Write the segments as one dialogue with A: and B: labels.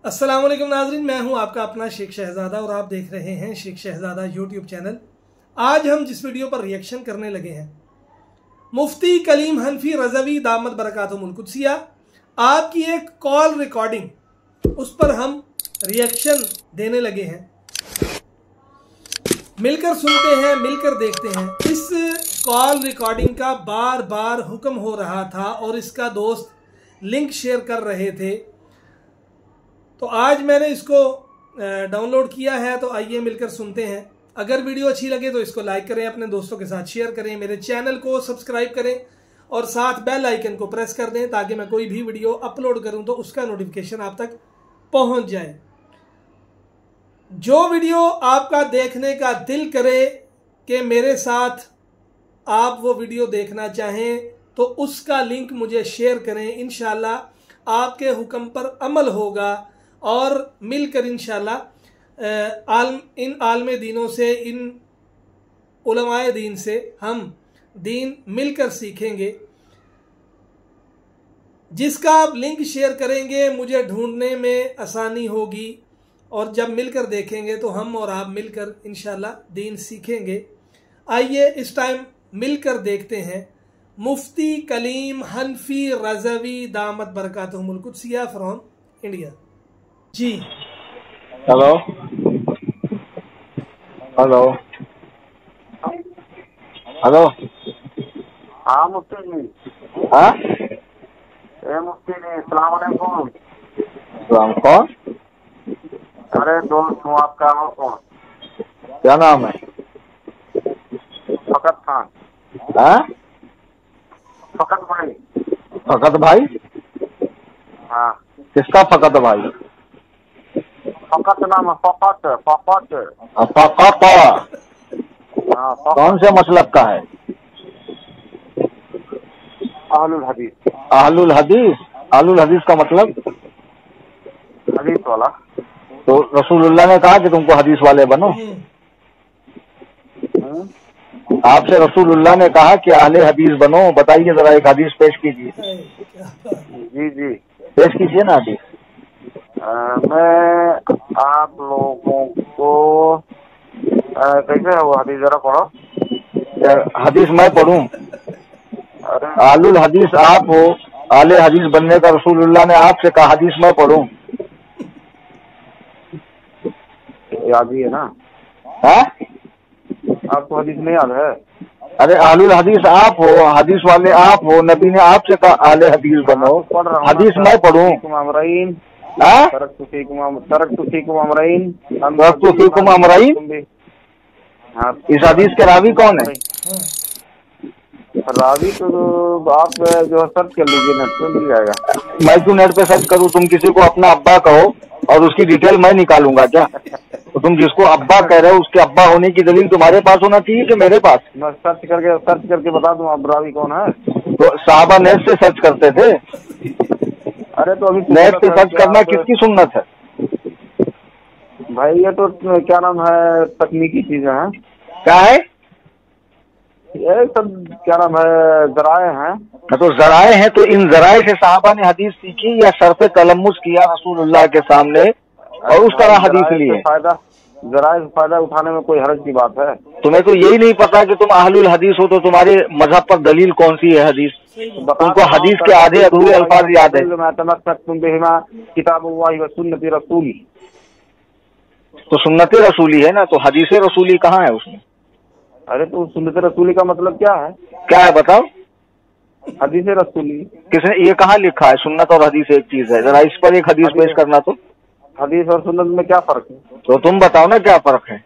A: अस्सलाम वालेकुम नाजरीन, मैं हूं आपका अपना शेख शहजादा और आप देख रहे हैं शेख शहजादा यूट्यूब चैनल। आज हम जिस वीडियो पर रिएक्शन करने लगे हैं, मुफ्ती कलीम हनफी रज़वी दामत बरकातुहुल कुद्सिया आपकी एक कॉल रिकॉर्डिंग, उस पर हम रिएक्शन देने लगे हैं। मिलकर सुनते हैं, मिलकर देखते हैं। इस कॉल रिकॉर्डिंग का बार बार हुक्म हो रहा था और इसका दोस्त लिंक शेयर कर रहे थे, तो आज मैंने इसको डाउनलोड किया है। तो आइए मिलकर सुनते हैं। अगर वीडियो अच्छी लगे तो इसको लाइक करें, अपने दोस्तों के साथ शेयर करें, मेरे चैनल को सब्सक्राइब करें और साथ बेल आइकन को प्रेस कर दें ताकि मैं कोई भी वीडियो अपलोड करूं तो उसका नोटिफिकेशन आप तक पहुंच जाए। जो वीडियो आपका देखने का दिल करे कि मेरे साथ आप वो वीडियो देखना चाहें तो उसका लिंक मुझे शेयर करें। इंशाल्लाह आपके हुक्म पर अमल होगा और मिलकर इंशाल्लाह इन आलमे दीनों से, इन उलमाए दीन से हम दीन मिलकर सीखेंगे। जिसका आप लिंक शेयर करेंगे मुझे ढूंढने में आसानी होगी और जब मिलकर देखेंगे तो हम और आप मिलकर इंशाल्लाह दीन सीखेंगे। आइए इस टाइम मिलकर देखते हैं मुफ्ती कलीम हनफी रज़वी दामत बरकातुहुल कुद्सिया फ्रॉम इंडिया। जी
B: हेलो हेलो हेलो।
C: हाँ मुफ्ती जी।
B: हाँ
C: मुफ्ती जी अस्सलाम वालेकुम।
B: सलाम। कौन?
C: अरे दोस्त हूँ आपका। और कौन?
B: क्या नाम है?
C: फकत खान।
B: हाँ?
C: फकत भाई।
B: फकत भाई?
C: हाँ।
B: किसका फकत भाई?
C: फकत नाम है। फकत फकत।
B: फकत।
C: हाँ फकत।
B: कौन से मसलब का है?
C: अहलुल हदीस।
B: अहलुल हदीस? अहलुल हदीस का मतलब?
C: हदीस वाला।
B: तो रसूलुल्लाह ने कहा कि तुमको हदीस वाले बनो। आपसे रसूलुल्लाह ने कहा कि अहले हदीस बनो। बताइए जरा, एक हदीस पेश कीजिए।
C: जी जी
B: पेश कीजिए ना हदीस।
C: मैं आप लोगों को कैसे है वो हदीस जरा पढ़ो।
B: हदीस मैं पढ़ूं?
C: अरे
B: अहलुल हदीस आप हो, अहले हदीस बनने का रसूलुल्लाह ने आपसे कहा, हदीस मैं पढ़ूं?
C: याद ही है ना?
B: हाँ?
C: आपको हदीस नहीं याद है?
B: अरे अहलुल हदीस आप हो, हदीस वाले आप हो, नबी ने आपसे कहा अहले हदीस बनो। हदीस मैं पढ़ूं? हाँ?
C: तरक्तु फीकुम अमरैन। हाँ।
B: इस हदीस के रावी कौन है?
C: रावी तो आप जो सर्च कर लीजिए, नेट पे मिल जाएगा।
B: मैं क्यों नेट पे सर्च करूँ? तुम किसी को अपना अब्बा कहो और उसकी डिटेल मैं निकालूंगा क्या? तो तुम जिसको अब्बा कह रहे हो उसके अब्बा होने की दलील तुम्हारे पास होना चाहिए कि मेरे पास?
C: मैं सर्च करके बता दूं आप रावी कौन है।
B: तो साहबा नेट से सर्च करते थे।
C: अरे तो अभी
B: नेट से सर्च करना किसकी सुन्नत है
C: भाई? ये तो क्या नाम है, तकनीकी चीजें हैं।
B: क्या है
C: ये सब क्या नाम है, जराए हैं।
B: तो जराए हैं, तो इन जराए से साहबा ने हदीस सीखी या सरफे तलम्मुस किया रसूलुल्लाह के सामने और उस तरह हदीस ली है?
C: जराए से फायदा उठाने में कोई हर्ज की बात है?
B: तुम्हें तो यही नहीं पता कि तुम अहलुल हदीस हो, तो तुम्हारे मजहब पर दलील कौन सी है हदीस? तुमको हदीस के आधे अधूरे अल्फाज याद है।
C: किताबुल्लाह व सुन्नती रसूली।
B: तो सुन्नत रसूली है ना, तो हदीस रसूली कहाँ है उसमें?
C: अरे तो सुन्नत रसूली का मतलब क्या है?
B: क्या है बताओ?
C: हदीस रसूली।
B: किसने ये कहाँ लिखा है? सुन्नत और हदीस एक चीज है। जरा इस पर एक हदीस पेश करना। तो
C: हदीस और सुन्नत में क्या फर्क है?
B: तो तुम बताओ ना क्या फर्क है।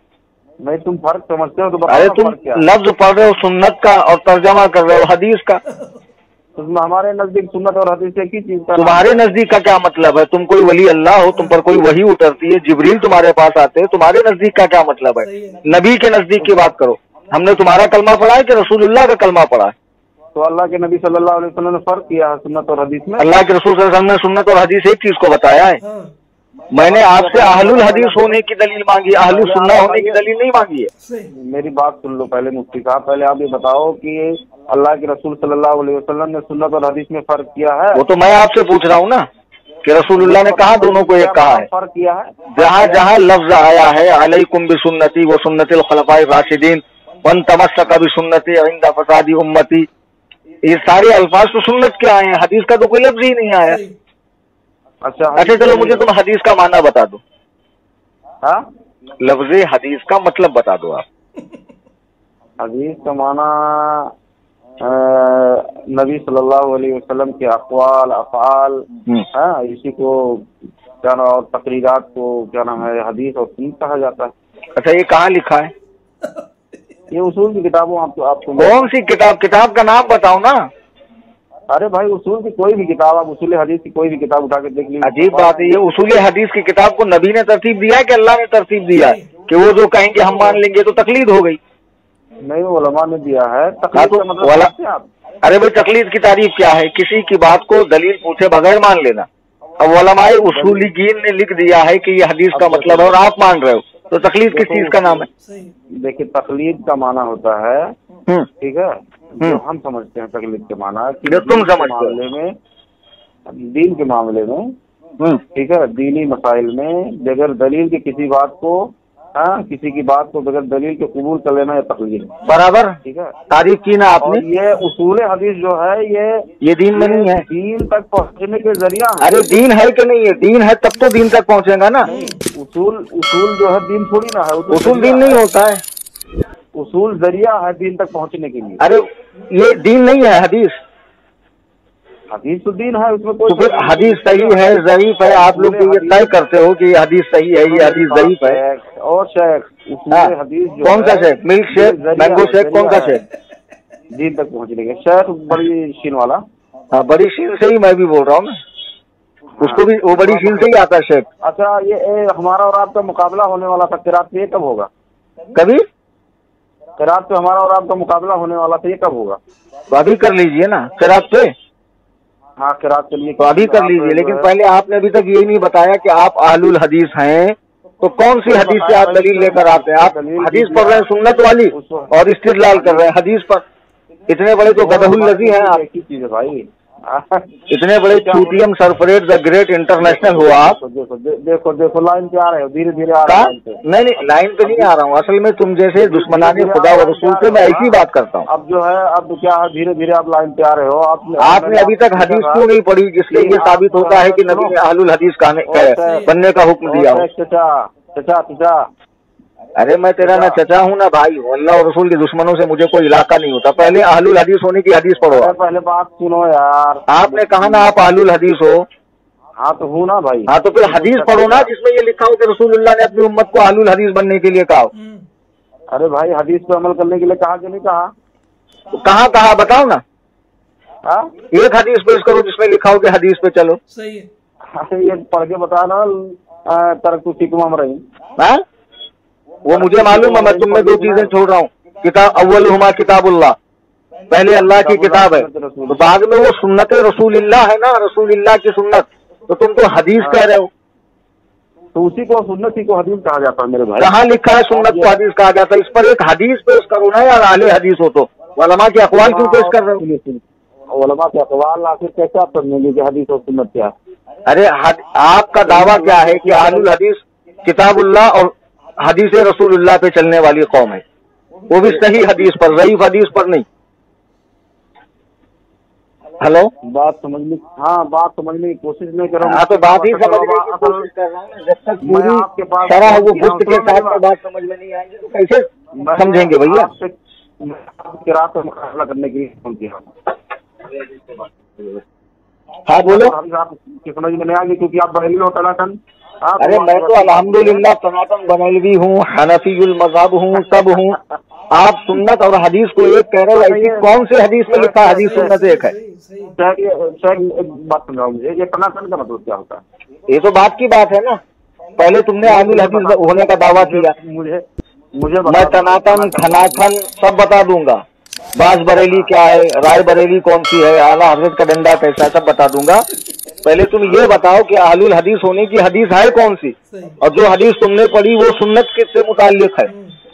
C: नहीं, तुम फर्क समझते हो तो बताओ।
B: अरे तुम लफ्ज पढ़ रहे हो सुन्नत का और तर्जमा कर रहे हो हदीस का।
C: तो हमारे नजदीक सुन्नत और हदीस एक ही चीज का।
B: तुम्हारे नजदीक का क्या मतलब है? तुम कोई वली अल्लाह हो, तुम पर कोई वही उतरती है, जिब्रील तुम्हारे पास आते हैं, तुम्हारे नजदीक का क्या मतलब है? नबी के नजदीक की बात करो। हमने तुम्हारा कलमा पढ़ा है कि रसूलुल्लाह का कलमा पढ़ा है?
C: तो अल्लाह के नबी सल्लल्लाहु अलैहि वसल्लम ने फर्क किया है सुन्नत और हदीस में।
B: अल्लाह के रसूल सल्लल्लाहु अलैहि वसल्लम ने सुन्नत और हदीस एक चीज को बताया है। मैंने आपसे अहलुल हदीस होने की दलील मांगी, अहलुल सुन्ना होने की दलील नहीं मांगी है।
C: मेरी बात सुन लो पहले मुफ्ती साहब। पहले आप ये बताओ कि अल्लाह के रसूल सल्लल्लाहु अलैहि वसल्लम ने सुन्नत और हदीस में फर्क किया है?
B: वो तो मैं आपसे पूछ रहा हूँ ना کہ रसूलुल्लाह ने कहा दोनों को एक कहा है।
C: फर्क किया है,
B: जहाँ जहाँ लफ्ज आया है अलैकुम बिसुन्नती व सुन्नतिल खलफाए राशिदीन वन तमस्सक बिसुन्नती इंदा फसादी उम्मती, ये सारे अल्फाज तो सुन्नत के आए हैं, हदीस का तो कोई लफ्ज ही नहीं आया। अच्छा चलो मुझे तुम हदीस का माना बता दो।
C: हाँ,
B: लफ्ज हदीस का मतलब बता दो आप।
C: हदीस का माना नबी सल्लल्लाहु अलैहि वसल्लम के अक़वाल अफ़आल, हाँ, इसी को क्या नाम, और तकरीरात को क्या नाम है हदीस और सुन्नत कहा जाता है।
B: अच्छा ये कहाँ लिखा है?
C: ये उसूल की किताबों आपको
B: कौन सी किताब? किताब का नाम बताओ ना।
C: अरे भाई उसूल की कोई भी किताब, आप उसूल हदीस की कोई भी किताब उठा के देख लीजिए।
B: अजीब बात है, ये उसूल हदीस की किताब को नबी ने तरतीब दिया है कि अल्लाह ने तरतीब दिया है कि वो जो कहेंगे हम मान लेंगे तो तकलीद हो गई?
C: नहीं, उलमा ने दिया है।
B: हाँ तो
C: मतलब
B: अरे भाई तकलीद की तारीफ क्या है? किसी की बात को दलील पूछे बगैर मान लेना। अब उलमाए उसूलीगीन ने लिख दिया है कि ये हदीस का मतलब है और आप मान रहे हो, तो तकलीद किस चीज का नाम है?
C: देखिए तकलीद का माना होता है, ठीक है, जो हम समझते हैं तकलीद के माना कि
B: जो तुम समझते
C: मामले में, दीन के मामले में, ठीक है, दीनी मसाइल में बगैर दलील की किसी बात को, हाँ, किसी की बात को बगैर दलील के कबूल कर लेना या तकलीद
B: बराबर।
C: ठीक है,
B: तारीफ की ना आपने।
C: ये उसूल हदीस जो है
B: ये दीन में नहीं है,
C: दीन तक पहुंचने के जरिया है।
B: अरे दीन है कि नहीं है? दीन है तब तो दीन तक पहुंचेगा ना।
C: उसूल जो है दीन थोड़ी ना है,
B: उसूल दीन नहीं होता है,
C: उसूल जरिया है दीन तक पहुंचने के लिए।
B: अरे ये दीन नहीं है हदीस।
C: हदीस तो दीन है, उसमें कोई
B: तो फिर हदीस सही है ज़ईफ है, आप लोग तो ये तय करते हो कि ये हदीस सही है, ये हदीस ज़ईफ है।
C: और शेख हदीस
B: कौन सा शेख? मिल्क शेख, मैंगो शेख, कौन सा शेख?
C: दीन तक पहुंचने के शेख बड़ी शीन वाला।
B: हाँ बड़ी शीन से ही मैं भी बोल रहा हूँ ना, उसको भी वो बड़ी शीन से ही आता है शेख।
C: अच्छा ये हमारा और आपका मुकाबला होने वाला था किरात पे, ये कब होगा?
B: कभी
C: किरात पे हमारा और आपका मुकाबला होने वाला था, ये कब होगा?
B: तो अभी कर लीजिए ना किरात पे।
C: हाँ किरात के लिए
B: तो अभी कर लीजिए, लेकिन पहले आपने अभी तक यही नहीं बताया कि आप अहलुल हदीस हैं, तो कौन सी हदीस से आप दलील लेकर आते हैं? आप हदीस पढ़ रहे हैं सुन्नत वाली और इस्तिदलाल कर रहे हैं हदीस पर। इतने बड़े तो गदहुल लजी हैं आप।
C: चीज है भाई,
B: इतने बड़े चूतियम सरफरेट द ग्रेट इंटरनेशनल हुआ आप।
C: देखो लाइन पे आ रहे हो, धीरे धीरे आ रहे हो।
B: नहीं लाइन पे नहीं आ रहा हूँ, असल में तुम जैसे दुश्मनाने खुदा व रसूल से मैं ऐसी बात करता हूँ।
C: अब जो है, अब क्या है, धीरे धीरे आप लाइन पे आ रहे हो।
B: आपने अभी तक हदीस क्यों नहीं पढ़ी जिससे ये साबित होता है कि नबी ने अहलुल हदीस बनने का हुक्म दिया हो? अरे मैं तेरा ना चचा हूँ ना भाई हूँ, अल्लाह और रसूल के दुश्मनों से मुझे कोई इलाका नहीं होता। पहले अहलुल हदीस होने की हदीस पढ़ो।
C: पहले बात सुनो यार,
B: आपने कहा ना आप अहलुल हदीस हो।
C: हाँ तो हूँ ना भाई।
B: हाँ तो फिर हदीस पढ़ो ना जिसमें ये लिखा हो कि रसूलुल्लाह ने अपनी उम्मत को अहलुल हदीस बनने के लिए कहा।
C: अरे भाई हदीस पे अमल करने के लिए कहा कि नहीं कहा?
B: तो कहा बताओ ना। एक हदीस पेश करो जिसमें लिखा हो कि हदीस पे चलो।
C: सही है, ये पढ़ के बताना तरक्तु फीकुम अमरैन।
B: वो मुझे मालूम है, मैं तुम में दो चीजें छोड़ रहा हूँ। किताब अव्वलुहुमा किताबुल्लाह, पहले अल्लाह की किताब है, तो बाद में वो सुन्नत रसूलिल्लाह है ना, रसूलिल्लाह की सुन्नत। तो तुम तो हदीस कह रहे हो,
C: तो उसी को सुन्नत ही को हदीस कहा जाता है मेरे भाई।
B: कहाँ लिखा है सुन्नत को हदीस कहा जाता है? इस पर एक हदीस पेश करो ना यार, आले हदीस हो तो। उलमा के अक़वाल क्यों पेश कर रहे हो?
C: उलमा के अक़वाल आखिर कैसे आप समझेंगे कि हदीस और सुन्नत क्या?
B: अरे आपका दावा क्या है कि अहलुल हदीस किताबुल्लाह और हदीस रसूलुल्लाह पे चलने वाली कौम है, वो भी सही हदीस पर, ज़ईफ हदीस पर नहीं। हेलो,
C: बात समझने, हाँ बात समझने की कोशिश नहीं कर रहा हूँ।
B: हाँ तो बात ही समझने की कोशिश कर रहा हूँ। जब तक पूरी तरह वो गुस्त के साथ में बात समझ में नहीं आएगी तो कैसे समझेंगे भैया?
C: किरात का मुकाबला करने के लिए फोन किया।
B: हाँ बोलो।
C: आपकी समझ में नहीं आ गई क्योंकि आप बरेली हो तनातन।
B: अरे मैं तो अल्हम्दुलिल्लाह सनातन बनैलवी हूँ, हनफीयुल मज़हब हूँ, सब हूँ। आप सुन्नत और हदीस को एक कह रहे हो, ऐसी कौन सी हदीस में लिखा हदीस सुन्नत एक है?
C: बात समझाओ मुझे, ये सनातन का मतलब क्या होता है?
B: ये तो बात की बात है ना। पहले तुमने अहलुल हदीस होने का दावा किया।
C: मुझे
B: मैं सनातन खनातन सब बता दूंगा। बाज बरेली क्या है, राय बरेली कौन सी है, आला हजरत का डंडा कैसा, सब बता दूंगा। पहले तुम ये बताओ कि अहलुल हदीस होने की हदीस है कौन सी, और जो हदीस तुमने पढ़ी वो सुन्नत किससे मुताल्लिक है?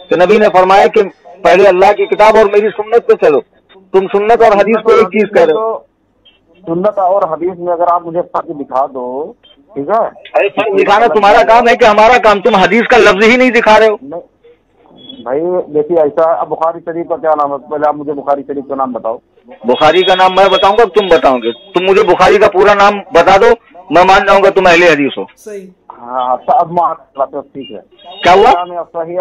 B: कि नबी ने फरमाया कि पहले अल्लाह की किताब और मेरी सुन्नत पे चलो। तुम सुन्नत और हदीस को एक चीज कह रहे हो।
C: सुन्नत और हदीस में अगर आप मुझे फर्क दिखा दो, ठीक है।
B: अरे फर्क दिखाना तुम्हारा काम है कि हमारा काम? तुम हदीस का लफ्ज ही नहीं दिखा रहे हो।
C: नहीं भाई देखिए ऐसा, अब बुखारी शरीफ का क्या नाम है? पहले आप मुझे बुखारी शरीफ का नाम बताओ।
B: बुखारी का नाम मैं बताऊंगा, तुम बताओगे? तुम मुझे बुखारी का पूरा नाम बता दो, मैं मान जाऊंगा तुम अहले हदीस हो।
A: सही।
C: हाँ अब ठीक है।
B: क्या हुआ?
C: सही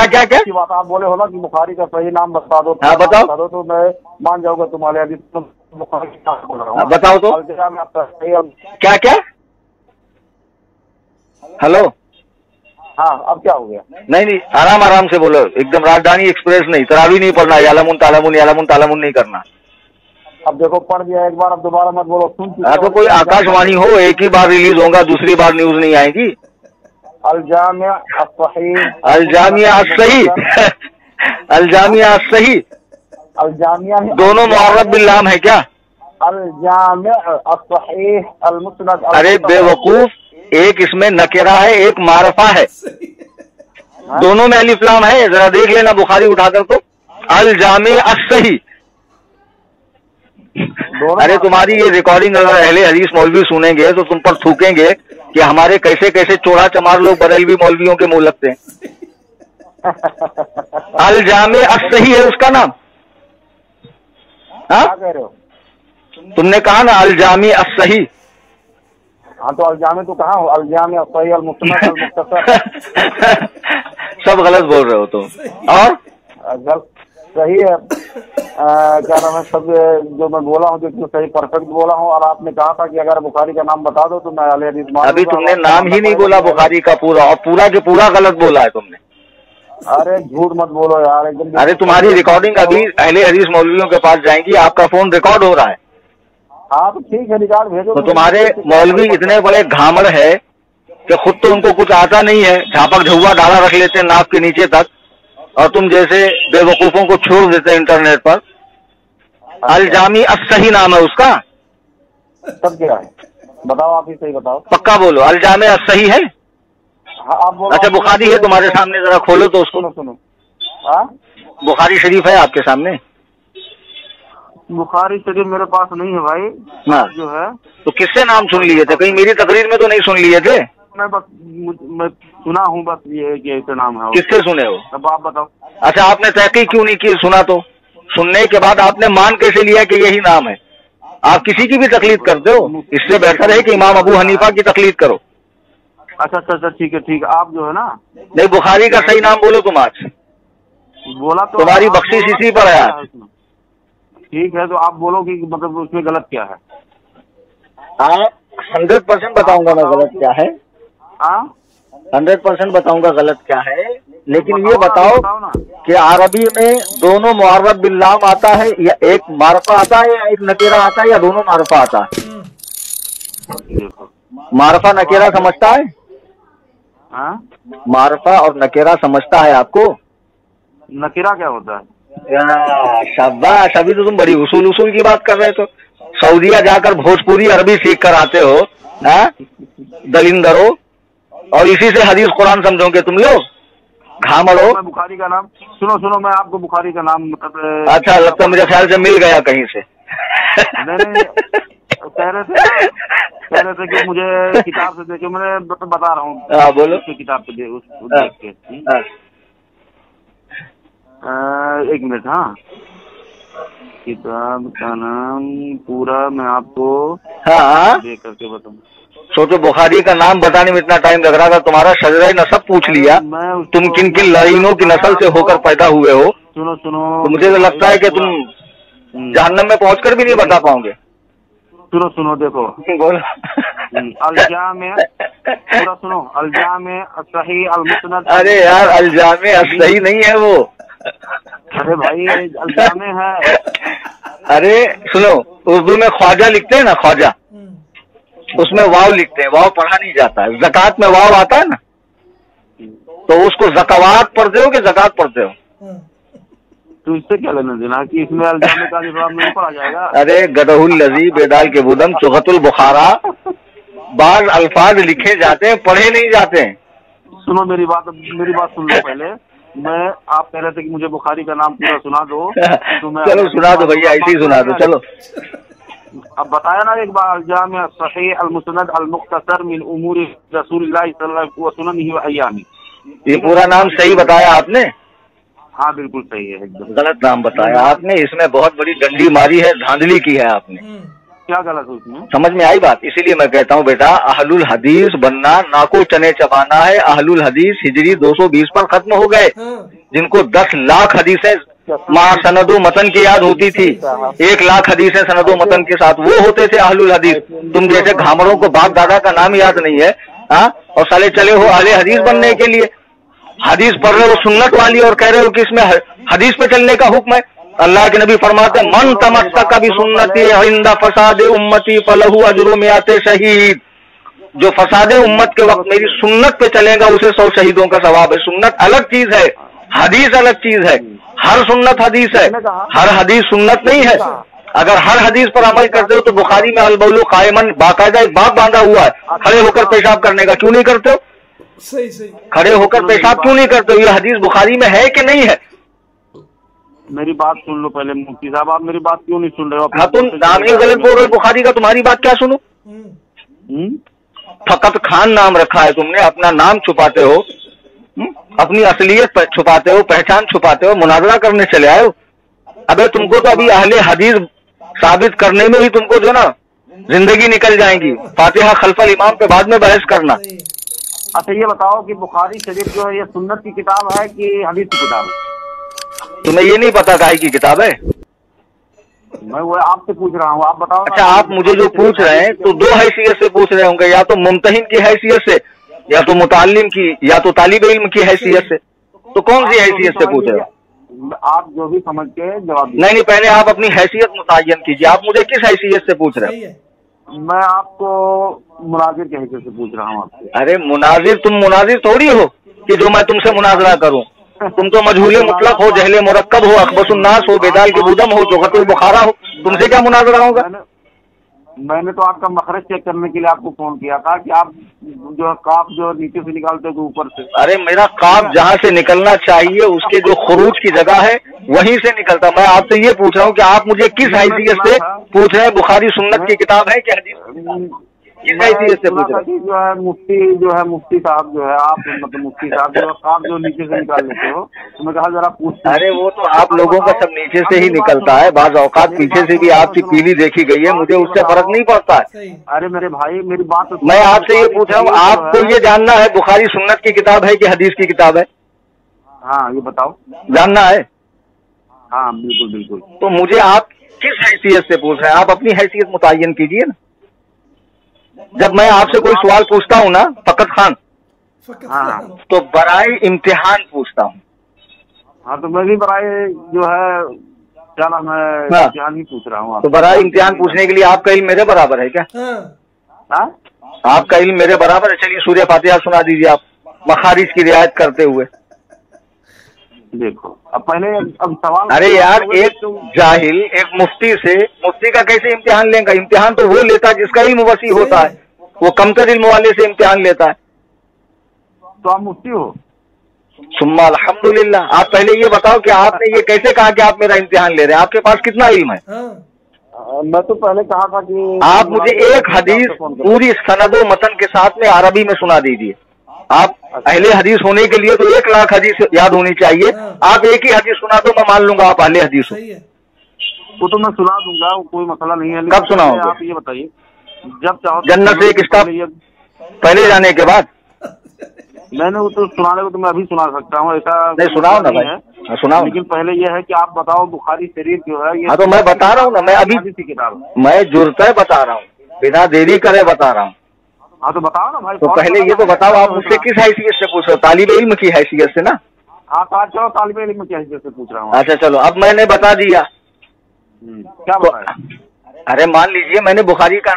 B: क्या
C: की बात आप बोले हो ना कि बुखारी का सही नाम बता दो।
B: हाँ बताओ।
C: बता दो तो मैं मान जाऊंगा तुम्हारे हदीस। बुखारी का नाम बोल रहा हूँ।
B: बताओ तो। क्या? हेलो।
C: हाँ अब क्या हो गया?
B: नहीं आराम से बोलो, एकदम राजधानी एक्सप्रेस नहीं, तरावी नहीं पढ़ना, यालामुन तालामुन नहीं करना।
C: अब देखो पढ़ दिया एक बार, अब दोबारा मत बोलो।
B: तो कोई आकाशवाणी हो, एक ही बार रिलीज होगा, दूसरी बार न्यूज नहीं आएगी।
C: अलजामिया अस्सही अलजामिया
B: दोनों मुअर्रब बिल लाम है क्या?
C: अलजामिया अस्सही अलमुस्नद।
B: अरे बेवकूफ, एक इसमें नकेरा है, एक मारफा है, दोनों में अलिफ लाम है। जरा देख लेना बुखारी उठाकर तो। अलजामिया अस्सही। अरे तुम्हारी ये रिकॉर्डिंग अगर अहले हदीस मौलवी सुनेंगे तो तुम पर थूकेंगे कि हमारे कैसे कैसे चोरा चमार लोग बरेलवी मौलवियों के मुंह लगते हैं। अलजामे अस्सही है उसका नाम। हाँ
C: कह रहे हो?
B: तुमने कहा ना अलजामी अस्सही।
C: हाँ तो अलजामे तो कहाँ हो? अलजामे अस्सही अलमुस्नद अलमुख्तसर।
B: सब गलत बोल रहे हो तुम। और
C: सही है। क्या नाम है? सब जो मैं बोला हूँ जो सही परफेक्ट बोला हूँ। और आपने कहा था कि अगर बुखारी का नाम बता दो तो मैं अहले हदीस मान लूंगा।
B: अभी तुमने नाम ही नहीं बोला बुखारी का पूरा, और पूरा के पूरा गलत बोला है तुमने।
C: अरे झूठ मत बोलो यार एकदम।
B: अरे तुम्हारी रिकॉर्डिंग अभी अहले हदीस मौलवियों के पास जाएंगी, आपका फोन रिकॉर्ड हो रहा है।
C: हाँ तो ठीक है, रिकॉर्ड भेजो।
B: तो तुम्हारे मौलवी इतने बड़े घामड़ है कि खुद तो उनको कुछ आता नहीं है, झापक झुआ डाला रख लेते हैं नाक के नीचे तक, और तुम जैसे बेवकूफों को छोड़ देते हैं इंटरनेट पर। अलजामी अस्सही नाम है उसका।
C: सब क्या है बताओ, आप ही सही बताओ।
B: पक्का बोलो, अलजामे अस्सही है।
C: हाँ आप बोलो।
B: अच्छा बुखारी है तुम्हारे सामने, जरा खोलो तो उसको।
C: सुनो। हाँ
B: बुखारी शरीफ है आपके सामने?
C: बुखारी शरीफ मेरे पास नहीं है भाई।
B: हाँ
C: जो है
B: तो किससे नाम सुन लिए थे? कहीं मेरी तकरीर में तो नहीं सुन लिए थे?
C: मैं सुना हूँ बस ये कि ऐसे नाम है।
B: किससे सुने हो?
C: अब आप बताओ।
B: अच्छा आपने तहकीक क्यों नहीं की? सुना तो सुनने के बाद आपने मान कैसे लिया कि यही नाम है? आप किसी की भी तकलीद करते हो, इससे बेहतर है कि इमाम अबू हनीफा की तकलीद करो।
C: अच्छा ठीक है। आप जो है ना,
B: नहीं बुखारी का सही नाम बोलो तुम आज।
C: बोला तो
B: तुम्हारी बख्शिश इसी पर है आज।
C: ठीक है तो आप बोलो कि मतलब उसमें गलत क्या है?
B: आप 100% बताऊंगा मैं गलत क्या है। 100% बताऊंगा गलत क्या है, लेकिन ये बताओ कि अरबी में दोनों मुअर्रब बिल लाम आता है, या एक मारफा आता है, या एक नकेरा आता है, या दोनों मारफा आता है? मारफा नकेरा समझता है? मारफा और नकेरा समझता है आपको?
C: नकेरा क्या होता है?
B: शाबाश, अभी तो तुम बड़ी उसूल की बात कर रहे हो। सऊदीया जाकर भोजपुरी अरबी सीख कर आते हो, दलिंदरो, और इसी से हदीस कुरान समझोगे तुम लोग, घामड़ो।
C: बुखारी का नाम सुनो, मैं आपको बुखारी का नाम मतलब
B: अच्छा लगता है, मुझे ख्याल से मिल गया कहीं से।
C: नहीं कह रहे थे कि मुझे किताब से देखे, मैं बता रहा हूँ।
B: हाँ बोलो।
C: किताब से देख के। एक मिनट। हाँ किताब का नाम पूरा मैं आपको देख करके बताऊँ।
B: सोचो बुखारी का नाम बताने में इतना टाइम लग रहा था, तुम्हारा शजरा नसब पूछ लिया, तुम किन किन लाइनों की नस्ल से होकर पैदा हुए हो।
C: सुनो
B: तो मुझे तो लगता है कि तुम जहन्नम में पहुंचकर भी नहीं बता पाओगे।
C: सुनो देखो
B: बोलो।
C: अलजामे पूरा सुनो। अलजामे अस्सही अलमुस्नद।
B: अरे यार अलजामे अस्सही नहीं है वो।
C: अरे भाई अलजामे है।
B: अरे सुनो, उर्दू में ख्वाजा लिखते हैं ना, ख्वाजा, उसमें वाव लिखते हैं, वाव पढ़ा नहीं जाता है। ज़कात में वाव आता है ना, तो उसको ज़कावात पढ़ते हो कि ज़कात पढ़ते हो?
C: तो इससे क्या लेना देना कि इसमें अलजामे का जवाब नहीं पढ़ा जाएगा?
B: अरे गदहुल लजी बेदाल के बुदम चुगतुल बुखारा, बाज अल्फाज लिखे जाते हैं, पढ़े नहीं जाते हैं।
C: सुनो मेरी बात सुन लो पहले। आप कह रहे थे कि मुझे बुखारी का नाम पूरा सुना दो, तो मैं
B: चलो सुना दो भैया, ऐसे ही सुना दो। चलो
C: اب بتایا نا ایک بار الجامع الصحیح المسند المختصر من امور رسول اللہ صلی اللہ علیہ وسلم و ایامی.
B: یہ پورا نام صحیح بتایا آپ نے؟
C: ہاں بالکل صحیح ہے. ایک دم
B: غلط نام بتایا آپ نے. اس میں بہت بڑی ڈنڈی ماری ہے, دھاندلی کی ہے آپ نے.
C: کیا غلط ہے اس میں؟
B: سمجھ میں آئی بات؟ اسی لیے میں کہتا ہوں بیٹا, اہل الحدیث بننا ناکو چنے چبانا ہے. اہل الحدیث ہجری 220 پر ختم ہو گئے, جن کو 10 لاکھ حدیثیں ماں سند و متن کی یاد ہوتی تھی. 1 لاکھ حدیثیں سند و متن کے ساتھ, وہ ہوتے تھے اہل الحدیث. تم جیسے گھامروں کو باپ دادا کا نام یاد نہیں ہے اور سالے چلے ہو اہل حدیث بننے کے لیے. حدیث پڑھ رہے ہو سنت والی اور کہہ رہے ہو کہ اس میں حدیث پہ چلنے کا حکم ہے. اللہ کے نبی فرماتے ہیں من تمسک بسنتی عند فساد امتی فلہ اجر 100 شہید. جو فساد امت کے وقت میری سنت پہ چلے گا اسے 100 شہیدوں کا ثواب ہے. سنت الگ چیز ہے, حدیث الگ چیز ہے. ہر سنت حدیث ہے, ہر حدیث سنت نہیں ہے. اگر ہر حدیث پر عمل کرتے ہو تو بخاری میں البول قائمن باقاعدہ ایک باب باندھا ہوا ہے کھڑے ہو کر پیشاب کرنے کا. کیوں نہیں کرتے ہو؟
A: صحیح
B: کھڑے ہو کر پیشاب کیوں نہیں کرتے ہو؟ یہ حدیث بخاری میں ہے کہ نہیں ہے؟
C: میری بات سن لو پہلے مفتی صاحب, آپ میری بات کیوں نہیں سن رہے ہو؟
B: ہاں تم نام ہی غلط بول رہے ہو بخاری کا, تمہاری بات کیا سنو؟ فقط خان نام رکھا ہے تم نے, اپنا نام چھپاتے ہو, اپنی اصلیت چھپاتے ہو, پہچان چھپاتے ہو, مناظرہ کرنے چلے آئے ہو. ابے تم کو تو ابھی اہل حدیث ثابت کرنے میں بھی تم کو جو نا زندگی نکل جائیں گی. فاتحہ خلف الامام پہ بعد میں بحث کرنا.
C: اچھا یہ بتاؤ کہ بخاری شریف جو ہے یہ سنت کی کتاب ہے کہ حدیث کی کتاب ہے؟
B: تمہیں یہ نہیں پتا کاہے کی کتاب ہے؟
C: میں وہ آپ سے پوچھ رہا ہوں, آپ بتاؤ.
B: اچھا آپ مجھے جو پوچھ رہے ہیں تو 2 حیثیت سے پوچھ رہے ہوں گے, یا تو ممتحن کی حیثیت سے, یا تو متعلم کی, یا تو طالب علم کی حیثیت سے. تو کون سی حیثیت سے پوچھ رہے ہو؟
C: آپ جو بھی سمجھ کے جواب دیجیے.
B: نہیں پہلے آپ اپنی حیثیت متعین کیجیے. آپ مجھے کس حیثیت سے پوچھ رہے ہو؟
C: میں آپ کو مناظر کی حیثیت سے پوچھ رہا ہوں آپ سے.
B: ارے مناظر, تم مناظر تھوڑی ہو کہ جو میں تم سے مناظرہ کروں. تم تو مجہول مطلق ہو, جہل مرکب ہو, اخبث الناس ہو, بیدال کے بودم ہو, جغت البخارا ہو. تم سے کیا مناظرہ ہوگا؟
C: میں نے تو آپ کا مخرج چیک کرنے کے لیے آپ کو فون کیا تھا کہ آپ جو کاف جو نیچے سے نکالتے تو اوپر سے.
B: ارے میرا کاف جہاں سے نکلنا چاہیے اس کے جو خروج کی جگہ ہے وہیں سے نکلتا. میں آپ سے یہ پوچھ رہا ہوں کہ آپ مجھے کس حیثیت سے پوچھ رہے ہیں بخاری سنت کی کتاب ہے کہ حدیث؟ کس حیثیت سے پوچھ رہے ہیں؟
C: جو ہے مفتی صاحب جو ہے آپ مطلب مفتی صاحب جو کاف جو نیچے سے نکال لیتے ہو تو میں کہا ذرا پوچھ.
B: ارے وہ تو آپ لوگوں کا سب نیچے سے ہی نکلتا ہے. بعض اوقات پیچھے سے بھی آپ کی پیلی دیکھی گئی ہے, مجھے اس سے فرق نہیں پڑتا ہے.
C: ارے میرے بھائی میری بات,
B: میں آپ سے یہ پوچھ رہا ہوں, آپ کو یہ جاننا ہے بخاری سنت کی کتاب ہے کہ حدیث کی کتاب ہے؟
C: ہاں یہ بتاؤ.
B: جاننا ہے؟
C: ہاں بالکل بالکل.
B: تو مجھے آپ کس حیثیت سے پوچھ رہے ہیں؟ آپ اپنی حیثیت متعین کیجیے نا. جب میں آپ سے کوئی سوال پوچھتا ہوں نا فقط خان, تو برائے امتحان پوچھتا ہوں.
C: ہاں تو میں بھی برائے جو ہے کیا نام ہے امتحان ہی پوچھ رہا ہوں.
B: تو برائے امتحان پوچھنے کے لیے آپ کا علم میرے برابر ہے کیا؟ آپ کا علم میرے برابر ہے. چلیے سورہ فاتحہ سنا دیجیے آپ مخارج کی رعایت کرتے ہوئے.
C: دیکھو اب پہلے اب سوال.
B: ارے یار ایک جاہل ایک مفتی سے, مفتی کا کیسے امتحان لیں گا؟ امتحان تو وہ لیتا ہے جس کا علم وسیع ہوتا ہے. وہ کمتر علم والے سے امتحان لیتا ہے.
C: تو آپ مفتی ہو؟
B: ثم الحمدللہ. آپ پہلے یہ بتاؤ کہ آپ نے یہ کیسے کہا کہ آپ میرا امتحان لے رہے ہیں؟ آپ کے پاس کتنا علم ہے؟
C: میں تو پہلے کہا تھا کہ
B: آپ مجھے ایک حدیث پوری سند و متن کے ساتھ میں عربی میں سنا دیجیے. آپ اہل حدیث ہونے کے لیے تو 1 لاکھ حدیث یاد ہونی چاہیے. آپ ایک ہی حدیث سنا دو, میں مان لوں گا آپ اہل حدیث ہو.
C: وہ تو میں سنا دوں گا, کوئی مسئلہ نہیں ہے.
B: کب سناؤ گے؟
C: آپ یہ بتائیے جب چاہو.
B: جنت سے ایک اسٹاپ پہلے جانے کے بعد.
C: میں نے وہ تو سنانے کو تو میں ابھی سنا سکتا ہوں, ایسا
B: نہیں. سناؤ نا بھائی, سناؤ.
C: لیکن پہلے یہ ہے کہ آپ بتاؤ بخاری شریف جو ہے یہ.
B: ہاں تو میں بتا رہا ہوں نا, میں ابھی
C: کتاب
B: میں جرتے بتا رہا ہوں, بنا دیری کرے بتا رہا ہوں.
C: ہاں تو بتاؤ نا بھائی.
B: تو پہلے یہ تو بتاؤ آپ مجھ سے کس حیثیت سے پوچھ رہے ہو؟ طالب علم کی حیثیت سے نا.
C: ہاں چلو طالب علم کی حیثیت سے پوچھ رہا ہوں.
B: اچھا چلو, اب میں نے بتا دیا.
C: کیا بتایا؟
B: ارے مان لیجئے میں نے بخاری کا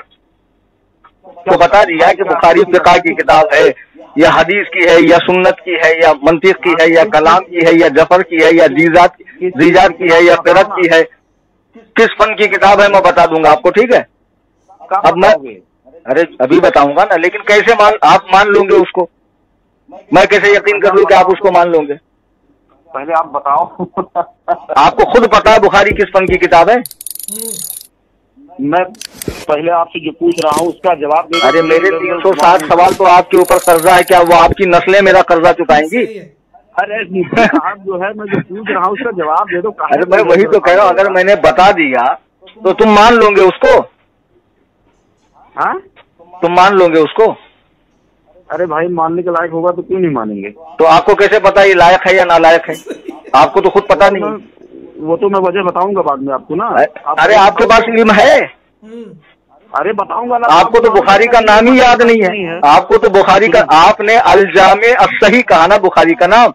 B: تو بتا دیا کہ بخاری فقہ کی کتاب ہے, یا حدیث کی ہے, یا سنت کی ہے, یا منطق کی ہے, یا کلام کی ہے, یا جفر کی ہے, یا زیجات کی ہے, یا قرت کی ہے. کس فن کی کتاب ہے میں بتا دوں گا آپ کو, ٹھیک ہے؟ اب میں ارے ابھی بتاؤں گا نا, لیکن کیسے آپ مان لوں گے اس کو؟ میں کیسے یقین کر لوں کہ آپ اس کو مان لوں گے؟
C: پہلے آپ بتاؤ.
B: آپ کو خود پتا ہے بخاری کس فن کی کتاب ہے؟
C: मैं पहले आपसे जो पूछ रहा हूँ उसका जवाब दे।
B: अरे मेरे 360 सवाल तो आपके ऊपर कर्जा है, क्या वो आपकी नस्लें मेरा कर्जा चुकाएंगी?
C: अरे आप जो है मैं जो पूछ रहा हूँ उसका जवाब दे दो।
B: अरे मैं वही तो कह रहा हूँ, अगर मैंने बता दिया तो तुम मान लोगे उसको?
C: हाँ
B: तुम मान लोगे उसको?
C: अरे भाई मानने के लायक होगा तो क्यों नहीं मानेंगे?
B: तो आपको कैसे पता ये लायक है या नालायक है? आपको तो खुद पता नहीं।
C: वो तो मैं वजह बताऊंगा बाद में आपको ना।
B: अरे आपके पास इल्म है?
C: अरे बताऊंगा ना।
B: आपको तो बुखारी का नाम ही याद नहीं है। आपको तो बुखारी का, आपने अल-जामे अस-सही कहा ना बुखारी का नाम?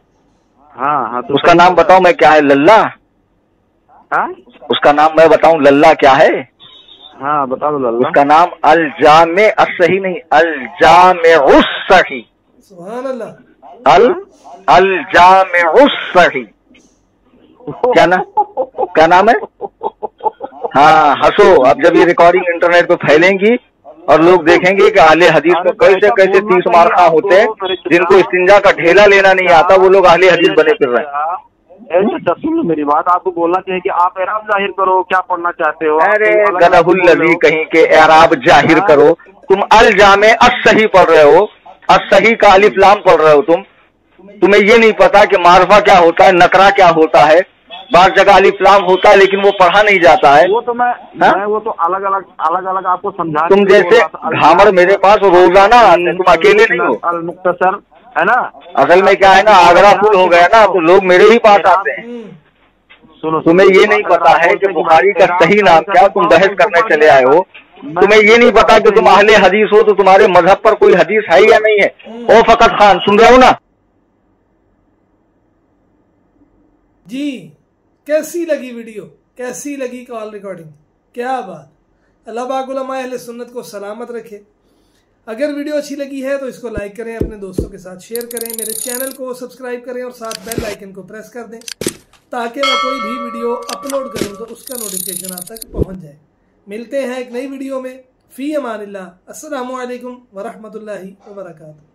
C: हाँ तो
B: उसका नाम बताओ मैं क्या है? लल्ला?
C: हाँ
B: उसका नाम मैं बताऊं लल्ला क्या है?
C: हाँ बता दो लल्ला।
B: उसका नाम अल-जामे अस-सही नहीं, अल-जामे उस-सही।
A: सुभान अल्लाह।
B: अल-जामे उस-सही। क्या नाम है? हाँ हंसो। अब जब ये रिकॉर्डिंग इंटरनेट पे फैलेंगी और लोग देखेंगे कि अहले हदीस में कैसे कैसे 30 मार्का होते हैं, जिनको इस्तिंजा का ढेला लेना नहीं आता वो लोग अहले हदीस बने फिर रहे हैं।
C: सुन लो मेरी बात, आपको बोलना चाहिए कि आप एराब जाहिर करो, क्या पढ़ना चाहते हो?
B: अरे गदहुल्लज़ी कहीं के एराब जाहिर करो। तुम अल-जामे अस-सही पढ़ रहे हो, अस-सही का अलिफ लाम पढ़ रहे हो तुम। तुम्हें ये नहीं पता कि मारफा क्या होता है, नकरा क्या होता है। बार जगह अलिफ लाम होता है लेकिन वो पढ़ा नहीं जाता है।
C: वो तो मैं वो तो अलग अलग आपको समझा।
B: तुम जैसे घामड़ मेरे पास रोजाना आते हैं, तुम अकेले नहीं हो।
C: अल-मुख्तसर है ना।
B: असल में क्या है ना, आगरा फुल हो गया ना तो लोग मेरे ही पास आते हैं।
C: सुनो,
B: तुम्हें ये नहीं पता है कि बुखारी का सही नाम क्या, तुम बहस करने चले आए हो। तुम्हें ये नहीं पता कि तुम अहले हदीस हो तो तुम्हारे मजहब पर कोई हदीस है या नहीं है। ओ फकत खान सुन रहे हो ना
A: जी? कैसी लगी वीडियो, कैसी लगी कॉल रिकॉर्डिंग? क्या बात। अल्लाह पाक उलमा अहले सुन्नत को सलामत रखे। अगर वीडियो अच्छी लगी है तो इसको लाइक करें, अपने दोस्तों के साथ शेयर करें, मेरे चैनल को सब्सक्राइब करें और साथ बेल आइकन को प्रेस कर दें ताकि मैं कोई भी वीडियो अपलोड करूं तो उसका नोटिफिकेशन आप तक पहुंच जाए। मिलते हैं एक नई वीडियो में। फी अमानिल्लाह। अस्सलामु अलैकुम व रहमतुल्लाहि व बरकातुहू।